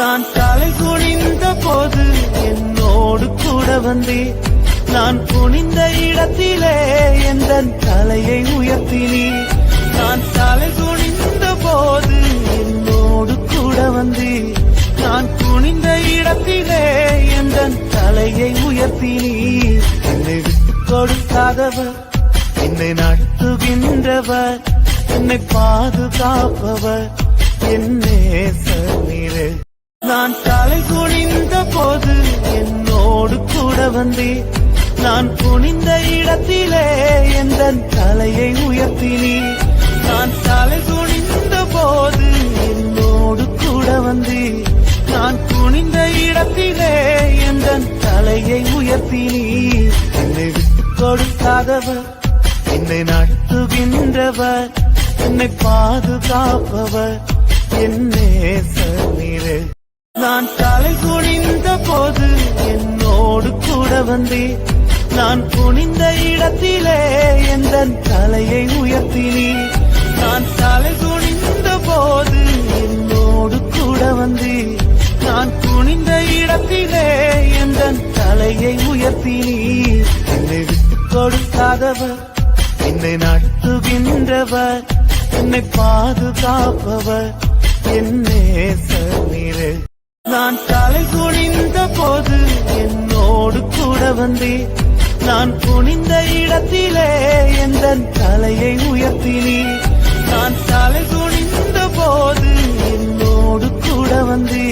நான் தலை குனிந்த போது என்னோடு கூட வந்தே, நான் குனிந்த இடத்திலே எந்த தலையை உயர்த்தினே. நான் தலை குனிந்த போது என்னோடு கூட வந்தே, நான் குனிந்த இடத்திலே எந்த தலையை உயர்த்தினே. என்னை விட்டு கொடுக்காதவர், என்னை நடத்துகின்றவர், என்னை பாதுகாப்பவர் என்னே சமீரே. நான் தலை குனிந்த போது என்னோடு கூட வந்தே, நான் குனிந்த இடத்திலே எந்த தலையை உயர்த்தினே. நான் தலை குனிந்த போது என்னோடு கூட வந்தே, நான் குனிந்த இடத்திலே எந்த தலையை உயர்த்தினே. என்னை விட்டு கொடுக்காதவர், என்னை நடத்துகின்றவர், என்னை பாதுகாப்பவர் என்னே சமீரே. நான் தலை குனிந்த போது என்னோடு கூட வந்தே, நான் குனிந்த இடத்திலே எந்த தலையை உயர்த்தினே. நான் தலை குனிந்த போது என்னோடு கூட வந்தே, நான் குனிந்த இடத்திலே எந்த தலையை உயர்த்தினே. என்னை விட்டு கொடுக்காதவர், என்னை நடத்துகின்றவர், என்னை பாதுகாப்பவர் என்னே சமீரே. நான் தலை குனிந்த போது என்னோடு கூட வந்தே, நான் குனிந்த இடத்திலே எந்த தலையை உயர்த்தினே. நான் தலை குனிந்த போது என்னோடு கூட வந்தே,